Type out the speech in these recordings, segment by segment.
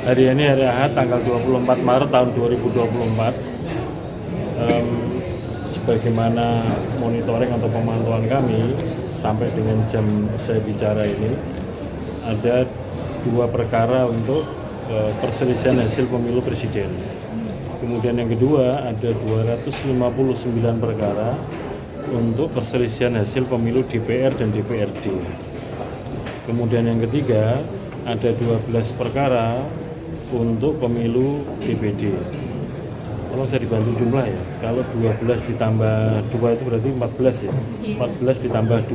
Hari ini hari Ahad tanggal 24 Maret tahun 2024. Sebagaimana monitoring atau pemantauan kami sampai dengan jam saya bicara ini, ada 2 perkara untuk perselisihan hasil pemilu presiden. Kemudian yang kedua ada 259 perkara untuk perselisihan hasil pemilu DPR dan DPRD. Kemudian yang ketiga ada 12 perkara untuk pemilu DPD. Tolong saya dibantu jumlah ya. Kalau 12 ditambah 2 itu berarti 14 ya. 14 ditambah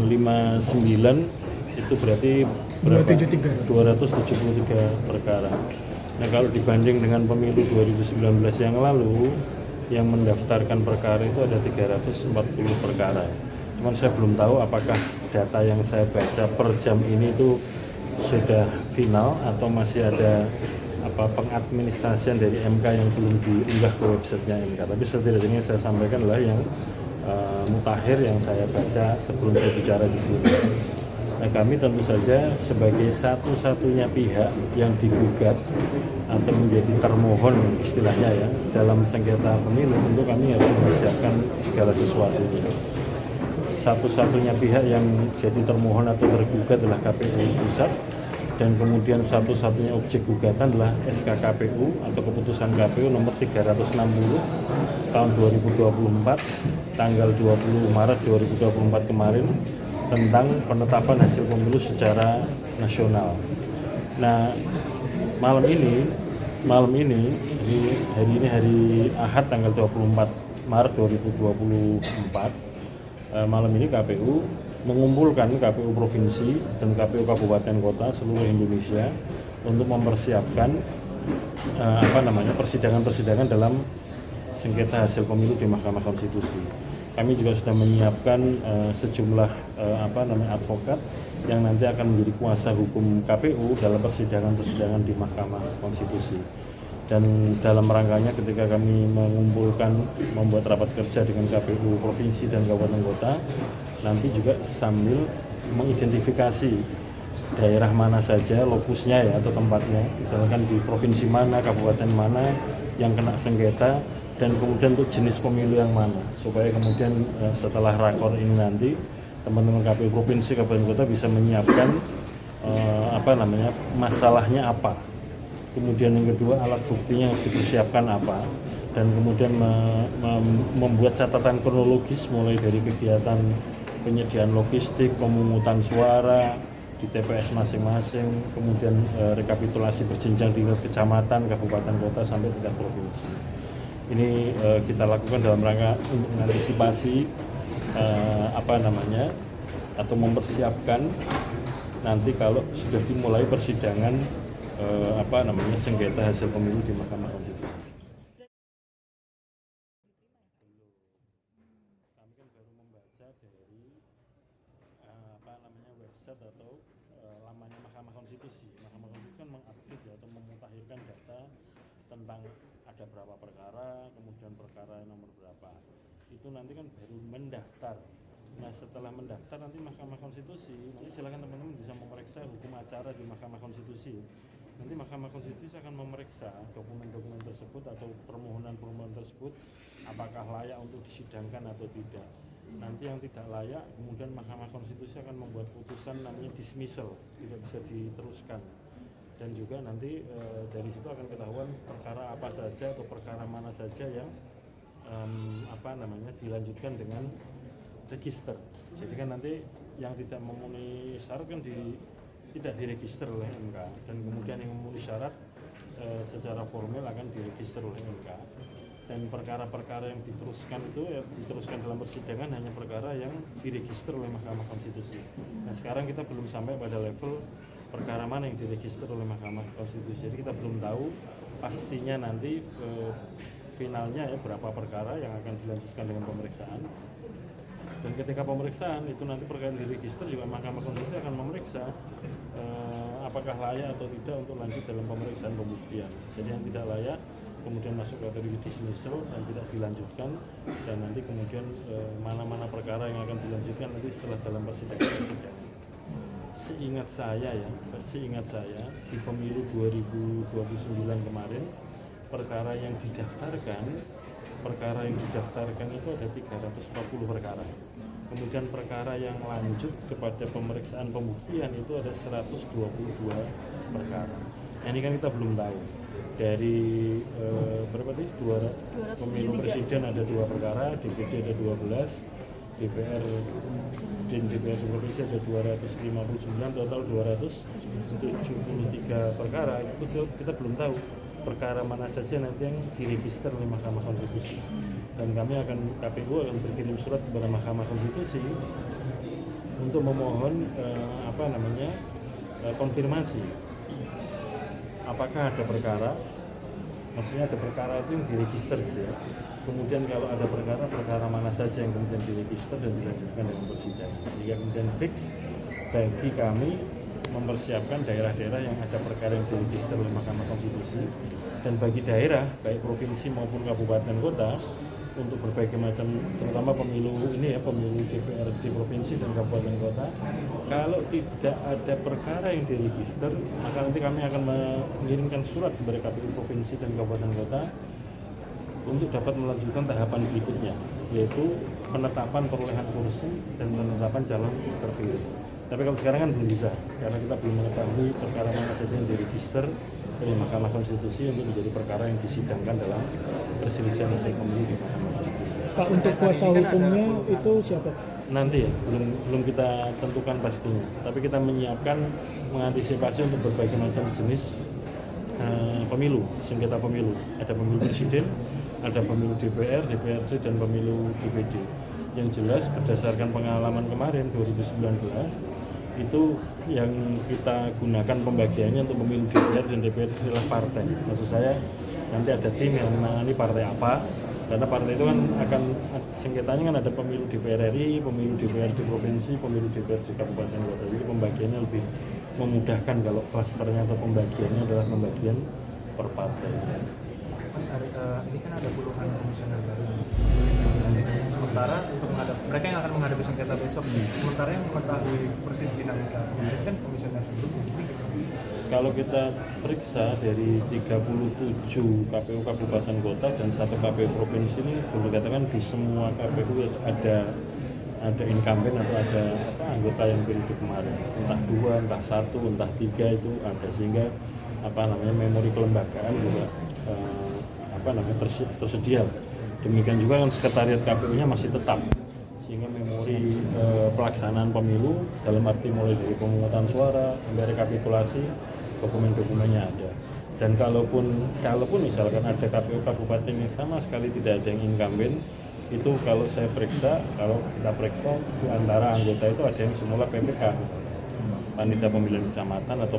259 itu berarti berapa? 273 perkara. Nah, kalau dibanding dengan pemilu 2019 yang lalu, yang mendaftarkan perkara itu ada 340 perkara. Cuman saya belum tahu apakah data yang saya baca per jam ini itu sudah final atau masih ada pengadministrasian dari MK yang belum diunggah ke websitenya MK. Tapi setidaknya saya sampaikan adalah yang mutakhir yang saya baca sebelum saya bicara di sini. Nah, kami tentu saja sebagai satu-satunya pihak yang digugat atau menjadi termohon istilahnya ya dalam sengketa pemilu, tentu kami harus mempersiapkan segala sesuatunya. Satu-satunya pihak yang jadi termohon atau tergugat adalah KPU Pusat, dan kemudian satu-satunya objek gugatan adalah SK KPU atau keputusan KPU nomor 360 tahun 2024 tanggal 20 Maret 2024 kemarin tentang penetapan hasil pemilu secara nasional. Nah, malam ini hari Ahad tanggal 24 Maret 2024, malam ini KPU mengumpulkan KPU provinsi dan KPU kabupaten kota seluruh Indonesia untuk mempersiapkan persidangan dalam sengketa hasil pemilu di Mahkamah Konstitusi. Kami juga sudah menyiapkan sejumlah advokat yang nanti akan menjadi kuasa hukum KPU dalam persidangan di Mahkamah Konstitusi. Dan dalam rangkanya ketika kami membuat rapat kerja dengan KPU provinsi dan kabupaten kota, nanti juga sambil mengidentifikasi daerah mana saja lokusnya ya atau tempatnya, misalkan di provinsi mana, kabupaten mana yang kena sengketa, dan kemudian untuk jenis pemilu yang mana, supaya kemudian setelah rakor ini nanti teman-teman KPU provinsi kabupaten kota bisa menyiapkan masalahnya apa. Kemudian yang kedua, alat buktinya harus dipersiapkan apa, dan kemudian membuat catatan kronologis mulai dari kegiatan penyediaan logistik, pemungutan suara di TPS masing-masing, kemudian rekapitulasi berjenjang di kecamatan, kabupaten, kota sampai tingkat provinsi. Ini kita lakukan dalam rangka untuk mengantisipasi atau mempersiapkan nanti kalau sudah dimulai persidangan sengketa hasil pemilu di Mahkamah Konstitusi. Kami kan baru membaca dari website atau lamanya Mahkamah Konstitusi. Mahkamah Konstitusi kan mengupdate atau memutakhirkan data tentang ada berapa perkara, kemudian perkara nomor berapa. Itu nanti kan baru mendaftar. Nah, setelah mendaftar nanti Mahkamah Konstitusi, nanti silakan teman-teman bisa memeriksa hukum acara di Mahkamah Konstitusi. Nanti Mahkamah Konstitusi akan memeriksa dokumen-dokumen tersebut atau permohonan-permohonan tersebut apakah layak untuk disidangkan atau tidak. Nanti yang tidak layak, kemudian Mahkamah Konstitusi akan membuat putusan namanya dismissal, tidak bisa diteruskan. Dan juga nanti dari situ akan ketahuan perkara apa saja atau perkara mana saja yang dilanjutkan dengan register. Jadi kan nanti yang tidak memenuhi syarat kan tidak diregister oleh MK, dan kemudian yang memenuhi syarat secara formal akan diregister oleh MK. Dan perkara-perkara yang diteruskan itu diteruskan dalam persidangan hanya perkara yang diregister oleh Mahkamah Konstitusi. Nah, sekarang kita belum sampai pada level perkara mana yang diregister oleh Mahkamah Konstitusi. Jadi kita belum tahu pastinya nanti finalnya ya berapa perkara yang akan dilanjutkan dengan pemeriksaan. Dan ketika pemeriksaan itu nanti perkara yang diregister juga Mahkamah Konstitusi akan memeriksa apakah layak atau tidak untuk lanjut dalam pemeriksaan pembuktian. Jadi yang tidak layak kemudian masuk kategori dismissal dan tidak dilanjutkan, dan nanti kemudian mana-mana perkara yang akan dilanjutkan nanti setelah dalam persidangan. seingat saya di pemilu 2029 kemarin perkara yang didaftarkan itu ada 340 perkara. Kemudian perkara yang lanjut kepada pemeriksaan pembuktian itu ada 122 perkara. Nah, ini kan kita belum tahu. Dari berapa tadi? Pemilu presiden ada 2 perkara, DPD ada 12, DPR dan DPR provinsi ada 259, total 273 perkara. Itu kita belum tahu perkara mana saja nanti yang diregister oleh Mahkamah Konstitusi. Dan KPU akan berkirim surat kepada Mahkamah Konstitusi untuk memohon konfirmasi apakah ada perkara, maksudnya ada perkara itu yang diregister gitu ya. Kemudian kalau ada perkara mana saja yang kemudian diregister dan dilanjutkan dengan persidangan, sehingga kemudian fix bagi kami mempersiapkan daerah-daerah yang ada perkara yang diregister oleh Mahkamah Konstitusi, dan bagi daerah baik provinsi maupun kabupaten kota untuk berbagai macam, terutama pemilu DPRD provinsi dan kabupaten kota, kalau tidak ada perkara yang diregister, maka nanti kami akan mengirimkan surat kepada KPU provinsi dan kabupaten kota untuk dapat melanjutkan tahapan berikutnya, yaitu penetapan perolehan kursi dan penetapan calon terpilih. Tapi kalau sekarang kan belum bisa, karena kita belum mengetahui perkara mana saja yang diregister oleh Mahkamah Konstitusi untuk menjadi perkara yang disidangkan dalam perselisihan hasil pemilu di Mahkamah Konstitusi. Pak, untuk kuasa hukumnya itu siapa? Nanti ya, belum kita tentukan pastinya. Tapi kita menyiapkan, mengantisipasi untuk berbagai macam jenis pemilu, sengketa pemilu. Ada pemilu presiden, ada pemilu DPR, DPRD, dan pemilu DPD. Yang jelas berdasarkan pengalaman kemarin 2019, itu yang kita gunakan pembagiannya untuk pemilu DPR dan DPRD adalah partai. Maksud saya nanti ada tim yang menangani partai apa, karena partai itu kan akan sengketanya kan ada pemilu DPR RI, pemilu DPRD provinsi, pemilu DPRD kabupaten kota. Jadi pembagiannya lebih memudahkan kalau klasternya atau pembagiannya adalah pembagian per partai. Mas, ini kan ada puluhan komisioner baru. Sementara untuk mereka yang akan menghadapi sengketa besok, sementara yang mengetahui persis dinamika ini kan komisioner sebelumnya. Kalau kita periksa dari 37 KPU kabupaten kota dan 1 KPU provinsi ini, boleh dikatakan di semua KPU ada incumbent atau ada anggota yang berhidup kemarin, entah 2, entah 1, entah 3 itu ada, sehingga memori kelembagaan juga tersedia. Demikian juga kan sekretariat KPU-nya masih tetap, sehingga memori pelaksanaan pemilu dalam arti mulai dari pemungutan suara sampai rekapitulasi, dokumen-dokumennya ada. Dan kalaupun misalkan ada KPU kabupaten yang sama sekali tidak ada yang incumbent, itu kalau kita periksa di antara anggota itu ada yang semula PPK, panitia pemilihan kecamatan atau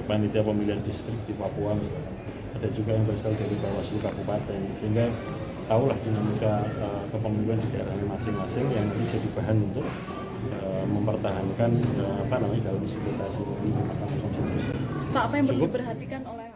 panitia pemilihan distrik di Papua misalkan. Ada juga yang berasal dari Bawaslu kabupaten, sehingga tahulah dinamika kepemiluan di daerahnya masing-masing yang nanti jadi bahan untuk mempertahankan dalam sengketa hasil pemilu di Mahkamah Konstitusi. Pak, apa yang perlu diperhatikan oleh